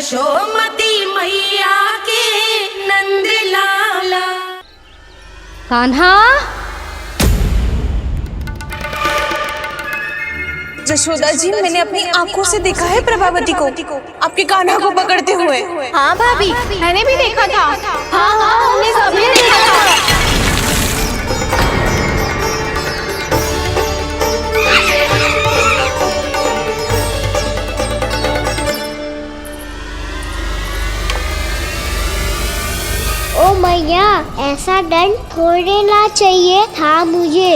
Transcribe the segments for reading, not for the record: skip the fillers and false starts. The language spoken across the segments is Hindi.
यशोमती मैया के नंद लाला। कान्हा, यशोदा जी, मैंने अपनी आंखों से देखा है प्रभावती को आपके कान्हा को पकड़ते हुए। हाँ भाभी, मैंने भी देखा था। हाँ हाँ, हमने सभी देखा था। ओ मैया, ऐसा दंड थोड़े ना चाहिए था मुझे।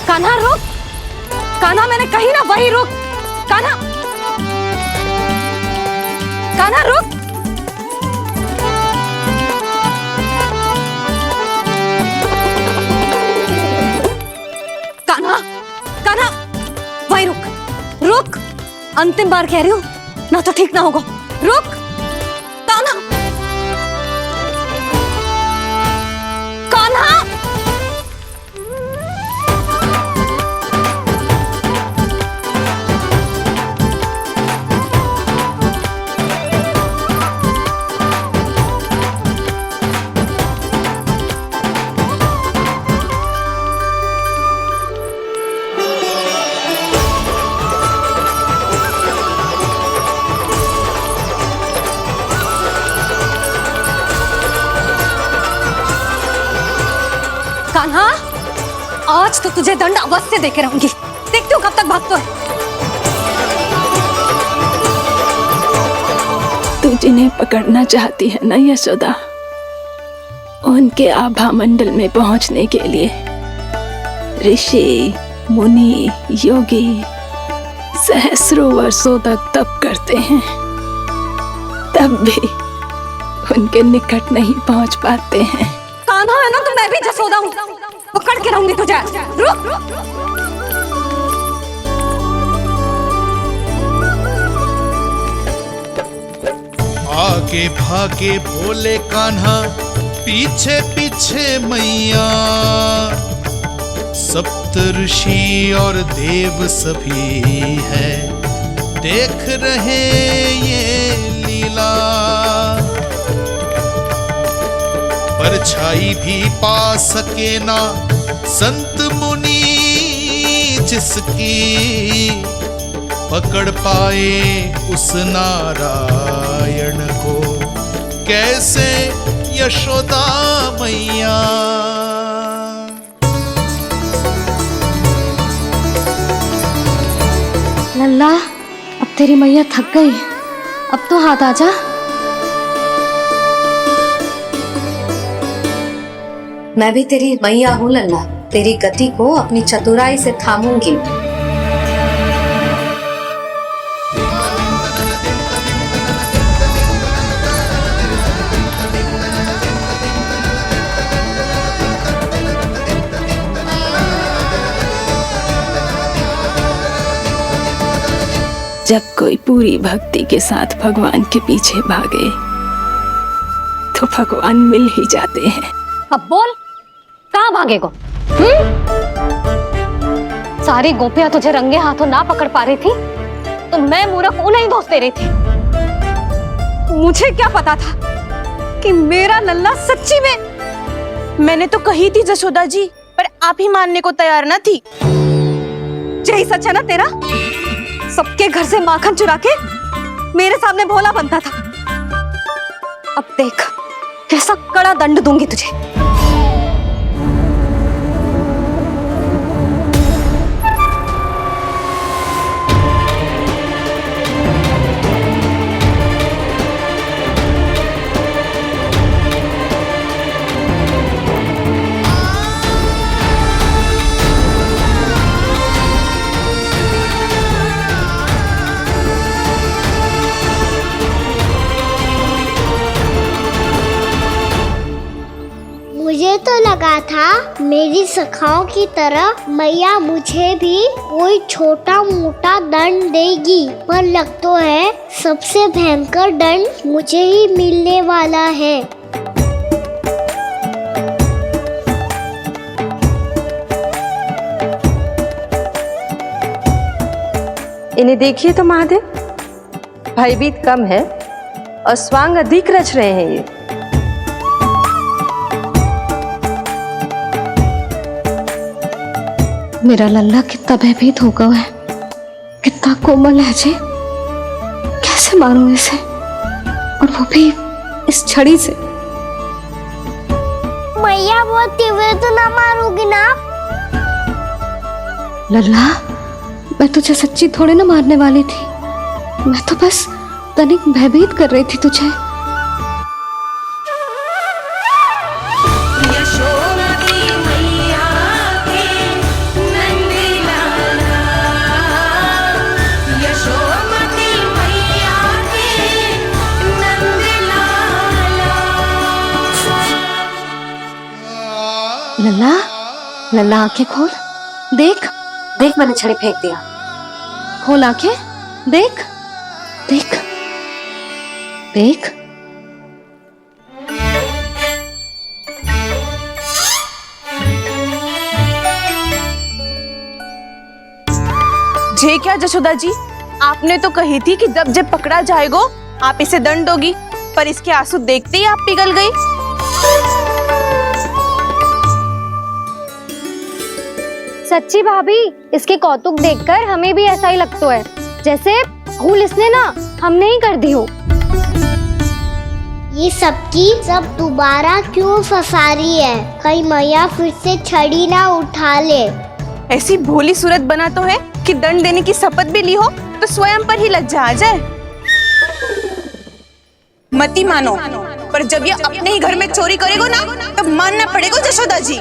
कान्हा रुक, कान्हा मैंने कही ना वही रुक। कान्हा, कान्हा रुक। कान्हा, कान्हा वही रुक, रुक। अंतिम बार कह रही हूँ ना, तो ठीक ना होगा। रुक कान्हा, कान्हा। कान्हा, आज तो तुझे दंड अवश्य देके रहूंगी। देखती हूँ कब तक भागता है। तू जिन्हें पकड़ना चाहती है ना यशोदा, उनके आभा मंडल में पहुंचने के लिए ऋषि, मुनि, योगी सहस्रों वर्षों तक तप करते हैं, तब भी उनके निकट नहीं पहुंच पाते हैं। कान्हा है ना, तो मैं भी जसोदा हूँ, पकड़ के रहूंगी तुझे। रुक। आगे भागे भोले कान्हा, पीछे पीछे मैया। सप्त ऋषि और देव सभी है, देख रहे ये लीला। परछाई भी पा सके ना संत मुनि जिसकी, पकड़ पाए उस नारायण को कैसे यशोदा मैया। लल्ला, अब तेरी मैया थक गई, अब तो हाथ आजा। मैं भी तेरी मैया हूँ लल्ला, तेरी गति को अपनी चतुराई से थामूंगी। जब कोई पूरी भक्ति के साथ भगवान के पीछे भागे तो भगवान मिल ही जाते हैं। अब बोल, कहाँ भागेगो? सारी गोपियां तुझे रंगे हाथों ना पकड़ पा रही थी, तो मैं मूर्ख उन्हें ही दोष दे रही थी। मुझे क्या पता था कि मेरा लल्ला सच्ची में। मैंने तो कही थी यशोदा जी, पर आप ही मानने को तैयार न थी। यही सच है ना तेरा? सबके घर से माखन चुरा के मेरे सामने भोला बनता था। अब देख कैसा कड़ा दंड दूंगी तुझे। मुझे तो लगा था मेरी सखाओं की तरह मैया मुझे भी कोई छोटा मोटा दंड देगी, पर लग तो है सबसे भयंकर दंड मुझे ही मिलने वाला है। इन्हें देखिए तो महादेव, भयभीत कम है और स्वांग अधिक रच रहे हैं ये। मेरा लल्ला कितना भयभीत हो गया है, कितना कोमल है जी। कैसे मारूं इसे, और वो भी इस छड़ी से। मैया बहुत तीव्र तो ना मारोगी ना? लल्ला, मैं तुझे सच्ची थोड़ी ना मारने वाली थी, मैं तो बस तनिक भयभीत कर रही थी तुझे। यशोमती मैया के नंद लाला, यशोमती मैया के नंद लाला। लल्ला, लल्ला आंखें खोल, देख देख मैंने छड़ी फेंक दिया। खोल आंखें, देख देख देख। जे क्या जशोदा जी, आपने तो कही थी कि जब पकड़ा जाएगा आप इसे दंड दोगी, पर इसके आंसू देखते ही आप पिघल गई। सच्ची भाभी, इसके कौतुक देखकर हमें भी ऐसा ही लगता है, जैसे भूल इसने ना हमने ही कर दी हो। ये सबकी सब दोबारा क्यों फंसा रही है? कहीं मैया फिर से छड़ी ना उठा ले। ऐसी भोली सूरत बना तो है कि दंड देने की शपथ भी ली हो तो स्वयं पर ही लज्जा आ जाए। मती मानो, पर जब ये अपने ही घर में चोरी करेगो ना, तब मानना पड़ेगा जशोदा जी।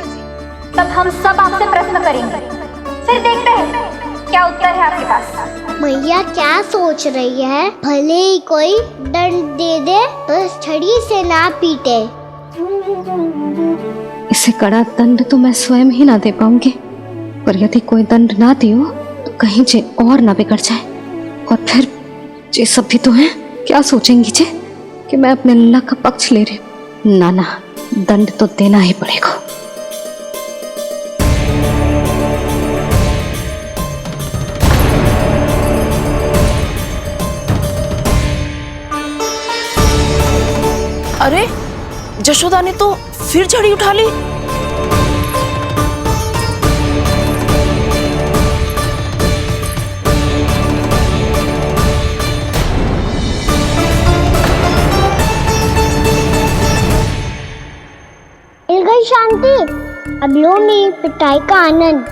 तब हम सब आपसे प्रश्न करेंगे, फिर देखते हैं क्या उत्तर है आपके पास। मैया क्या सोच रही है? भले ही कोई दंड दे दे, बस छड़ी से ना पीटे। इसे कड़ा दंड तो मैं स्वयं ही ना दे पाऊंगी, पर यदि कोई दंड ना दियो तो कहीं जे और ना बिगड़ जाए, और फिर जे सब भी तो हैं, क्या सोचेंगी जे कि मैं अपने लल्ला का पक्ष ले रही हूँ। ना ना, दंड तो देना ही पड़ेगा। अरे जशोदा ने तो फिर छड़ी उठा ली। मिल गई शांति, अब लो मेरी पिटाई का आनंद।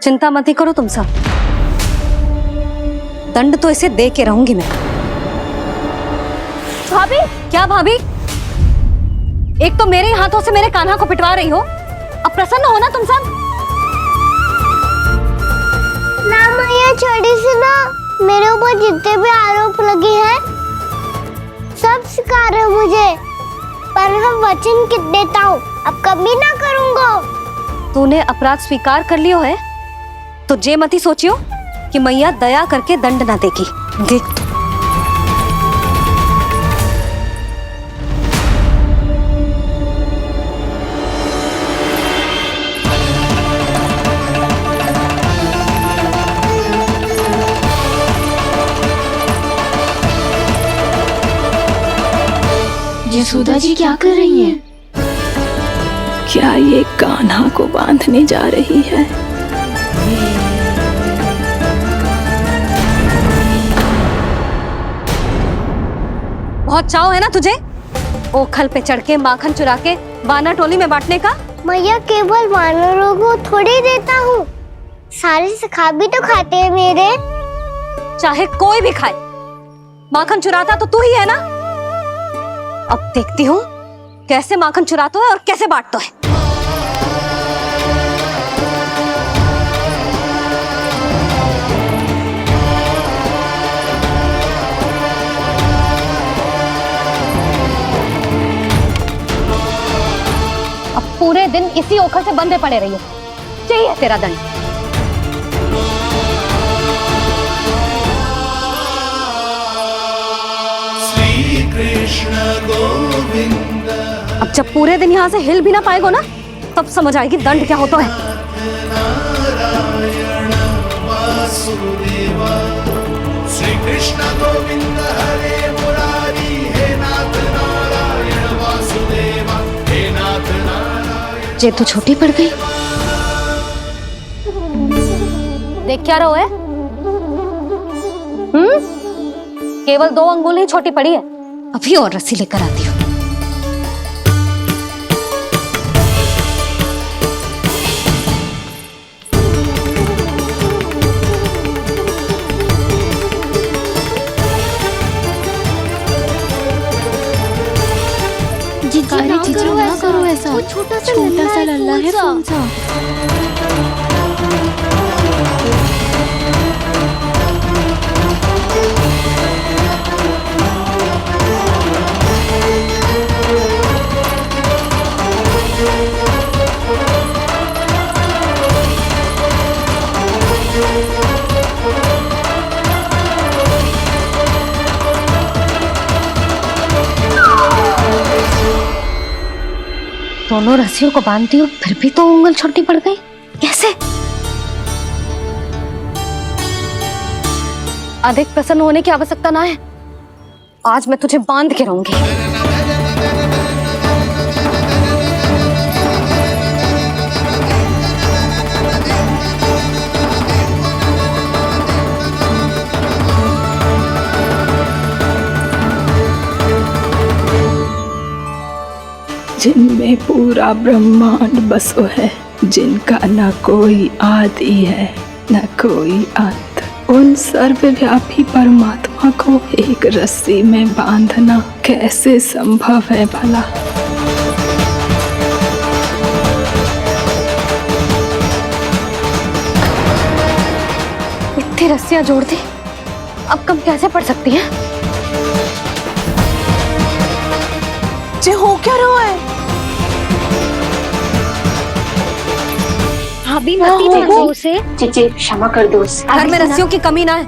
चिंता मत ही करो तुम सब, दंड तो इसे दे के रहूंगी मैं। भाभी, क्या भाभी? एक तो मेरे हाथों से मेरे कान्हा को पिटवा रही हो, अब प्रसन्न हो ना तुम सब? ना मैया, छड़ी से ना मेरे ऊपर जितने भी आरोप लगे हैं सब स्वीकार है मुझे, पर हम वचन कित देता हूँ, अब कभी ना करूँगा। तूने अपराध स्वीकार कर लियो है तो जे मती सोचियो कि मैया दया करके दंड ना देगी। देख तू। यशोदा जी क्या कर रही हैं? क्या ये कान्हा को बांधने जा रही है? बहुत चाव है ना तुझे ओखल पे चढ़ के माखन चुरा के वानर टोली में बांटने का? मैया, केवल वानरों को थोड़ी देता हूँ, सारे सखा भी तो खाते हैं मेरे। चाहे कोई भी खाए, माखन चुराता तो तू ही है ना। अब देखती हूँ कैसे माखन चुराता है और कैसे बांटता है। अब पूरे दिन इसी ओखल से बंधे पड़े रहिए, चाहिए तेरा दंड। श्री कृष्ण गोविंद। अब जब पूरे दिन यहाँ से हिल भी ना पाएगो ना, तब समझ आएगी दंड क्या होता है। नारायण वासुदेव श्री कृष्ण गोविंद हरे मुरारी, हे नाथ नारायण वासुदेवा, हे नाथ नारायण। जे तो छोटी पड़ गई। देख क्या रहो है? केवल 2 अंगुल ही छोटी पड़ी है। अभी और रस्सी लेकर आती हूँ। जीजू ना करो ऐसा। वो छोटा सा लल्ला है कौन सा? दोनों रस्सियों को बांधती हूँ, फिर भी तो उंगल छोटी पड़ गई। कैसे? अधिक प्रसन्न होने की आवश्यकता ना है। आज मैं तुझे बांध के रहूंगी। जिनमें पूरा ब्रह्मांड बसो है, जिनका न कोई आदि है न कोई अंत, उन सर्वव्यापी परमात्मा को एक रस्सी में बांधना कैसे संभव है भला? इतनी रस्सियां जोड़ दी, अब कम कैसे पड़ सकती हैं? जे हो क्या रहा है? भाभी मती दे दो उसे। जीजी क्षमा कर दो उसे। घर में रस्सियों की कमी ना है।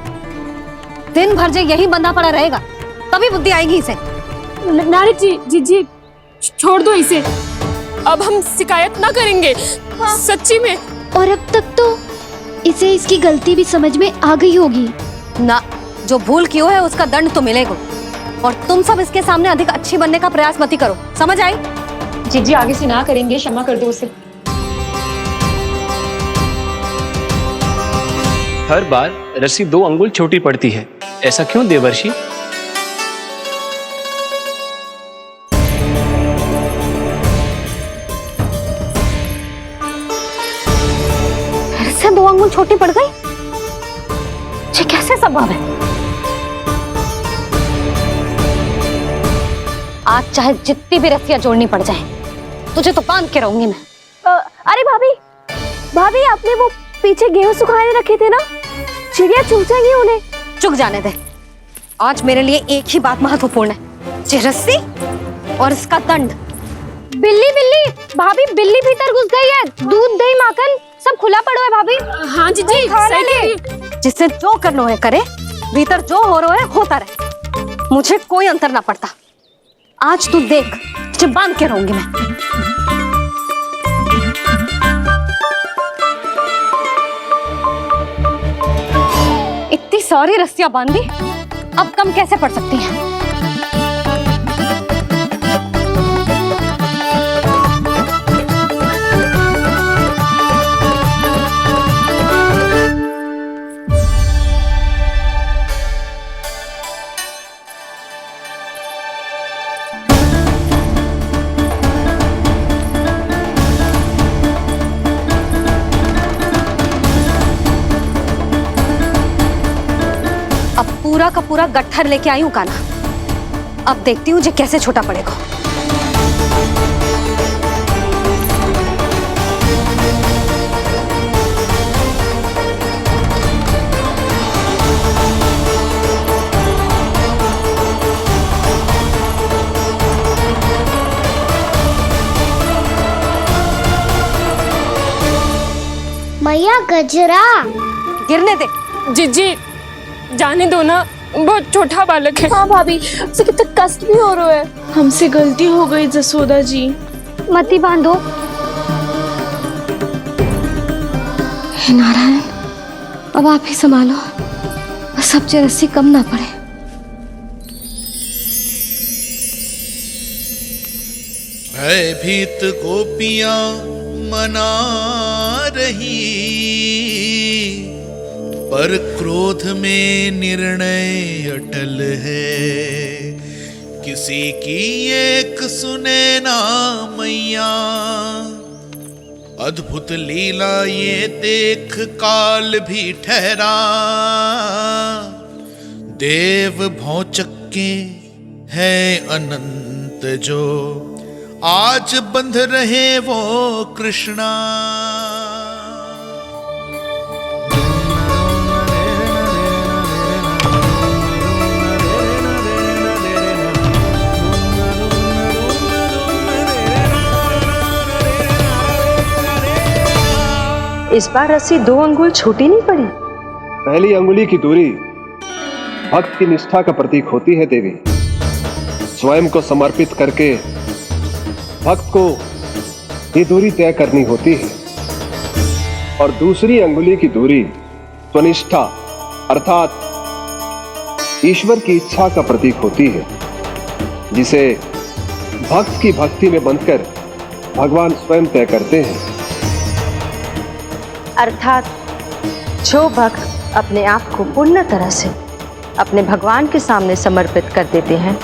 दिन भर जे यही बंधा पड़ा रहेगा, तभी बुद्धि आएगी इसे। नारी जी छोड़ दो इसे। अब हम शिकायत ना करेंगे। सच्ची में। और अब तक तो इसे इसकी गलती भी समझ में आ गई होगी ना। जो भूल क्यों है उसका दंड तो मिलेगा। और तुम सब इसके सामने अधिक अच्छी बनने का प्रयास मत करो, समझ आई? जीजी आगे से ना करेंगे, क्षमा कर दो उसे। हर बार रस्सी 2 अंगुल छोटी पड़ती है, ऐसा क्यों देवर्षि? फिर से 2 अंगुल छोटी पड़ गई? ये कैसे संभव है? आज चाहे जितनी भी रस्सियां जोड़नी पड़ जाए, तुझे तो बांध के रहूंगी मैं। अरे भाभी आपने वो पीछे गेहूं सुखाने रखे थे ना, चिड़िया चुग जाएंगी उन्हें। चुक जाने दे। आज मेरे लिए एक ही बात महत्वपूर्ण है, ये रस्सी और इसका दंड। बिल्ली भाभी, बिल्ली भीतर घुस गई है। दूध दही माखन सब खुला पड़ो है भाभी। हाँ जीजी सही कह रही है। जिससे जो करना है करे, भीतर जो हो रहा है होता रहे, मुझे कोई अंतर ना पड़ता। आज तू देख, तुझे बांध के रहूंगी मैं। इतनी सारी रस्सियां बांधी, अब कम कैसे पड़ सकती हैं? पूरा का पूरा गट्ठर लेके आई हूँ कान्हा। अब देखती हूँ जे कैसे छोटा पड़ेगा। मैया गजरा गिरने दे। जीजी जाने दो ना, बहुत छोटा बालक है। हाँ भाभी, उसे कितना कष्ट भी हो रहा है। हमसे गलती हो गई जसोदा जी। मती बांधो। हे नारायण, अब आप ही संभालो। बस बस अब जे रस्सी कम ना पड़े। भयभीत गोपियां मना रही, पर क्रोध में निर्णय अटल है। किसी की एक सुने ना मैया, अद्भुत लीला ये देख काल भी ठहरा। देव भौचक्के है अनंत जो, आज बंध रहे वो कृष्णा। इस बार रस्सी 2 अंगुल छोटी नहीं पड़ी। पहली अंगुली की दूरी भक्त की निष्ठा का प्रतीक होती है देवी। स्वयं को समर्पित करके भक्त को ये दूरी तय करनी होती है। और दूसरी अंगुली की दूरी स्वनिष्ठा अर्थात ईश्वर की इच्छा का प्रतीक होती है, जिसे भक्त की भक्ति में बंधकर भगवान स्वयं तय करते हैं। अर्थात जो भक्त अपने आप को पूर्ण तरह से अपने भगवान के सामने समर्पित कर देते हैं,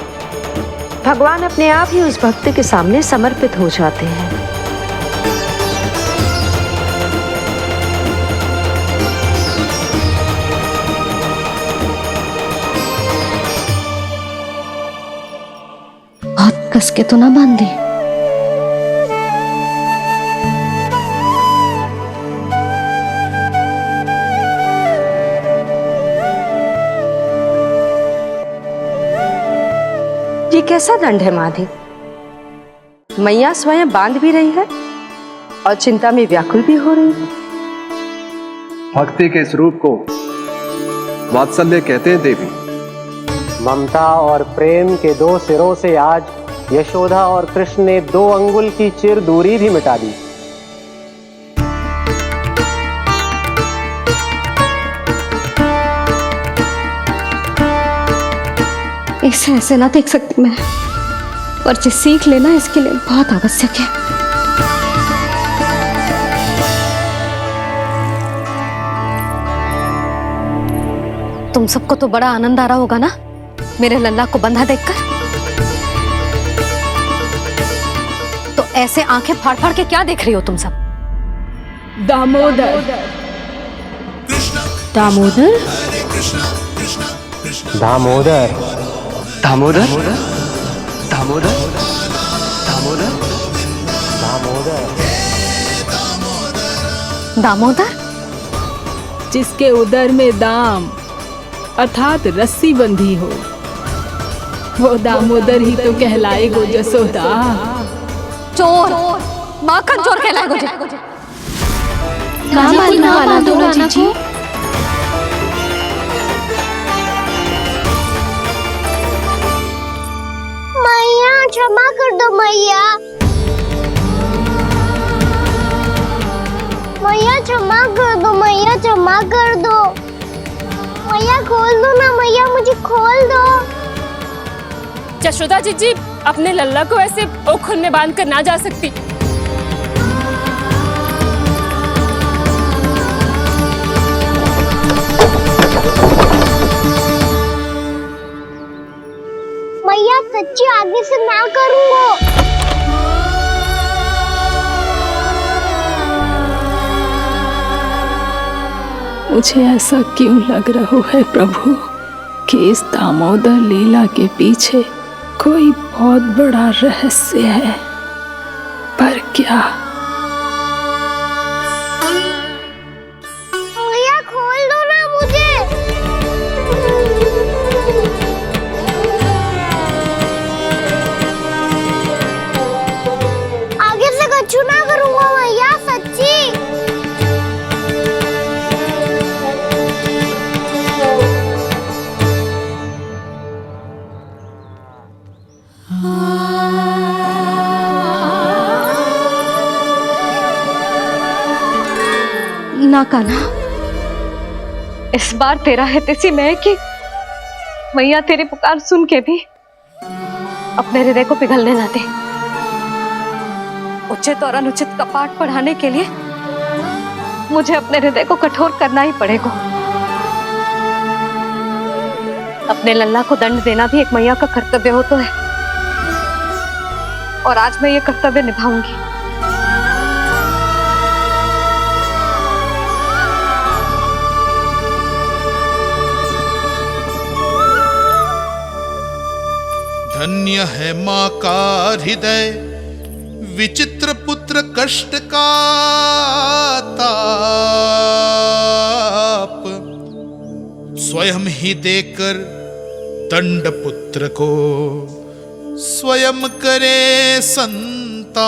भगवान अपने आप ही उस भक्त के सामने समर्पित हो जाते हैं। बहुत कस के तो ना बांधी। ये कैसा दंड है माधी? मैया स्वयं बांध भी रही है और चिंता में व्याकुल भी हो रही है। भक्ति के इस रूप को वात्सल्य कहते हैं देवी। ममता और प्रेम के 2 सिरों से आज यशोदा और कृष्ण ने 2 अंगुल की चिर दूरी भी मिटा दी। इसे ऐसे ना देख सकती मैं, पर जो सीख लेना इसके लिए बहुत आवश्यक है। तुम सबको तो बड़ा आनंद आ रहा होगा ना मेरे लल्ला को बंधा देखकर। तो ऐसे आंखें फाड़ फाड़ के क्या देख रही हो तुम सब? दामोदर। दामोदर? दामोदर। दामोदर दामोदर दामोदर दामोदर। दामोदर? जिसके उदर में दाम अर्थात रस्सी बंधी हो, वो दामोदर ही तो कहलाएगो जसोदा। चोर, माखन चोर कहलाएगो जी। ना बांधो ना जी। मैया क्षमा कर दो मैया। मैया क्षमा कर दो, मैया क्षमा कर दो। मैया खोल दो ना मैया, मुझे खोल दो। यशोदा जी अपने लल्ला को ऐसे ओखल में बांध कर ना जा सकती। मैया सच्ची आगे से ना करूंगा। मुझे ऐसा क्यों लग रहा है प्रभु कि इस दामोदर लीला के पीछे कोई बहुत बड़ा रहस्य है, पर क्या? मैया खोल दो ना मुझे। आगे से कछु ना करूंगा मैया, सच्ची। ना कान्हा, इस बार तेरा हित इसी में है कि मैया तेरी पुकार सुन के भी अपने हृदय को पिघलने ना दे। उचित और अनुचित का पाठ पढ़ाने के लिए मुझे अपने हृदय को कठोर करना ही पड़ेगा। अपने लल्ला को दंड देना भी एक मैया का कर्तव्य हो तो है, और आज मैं ये कर्तव्य निभाऊंगी। धन्य है माँ का हृदय, विचित्र पुत्र कष्ट का ताप, स्वयं ही देकर दंड पुत्र को स्वयं करे संताप।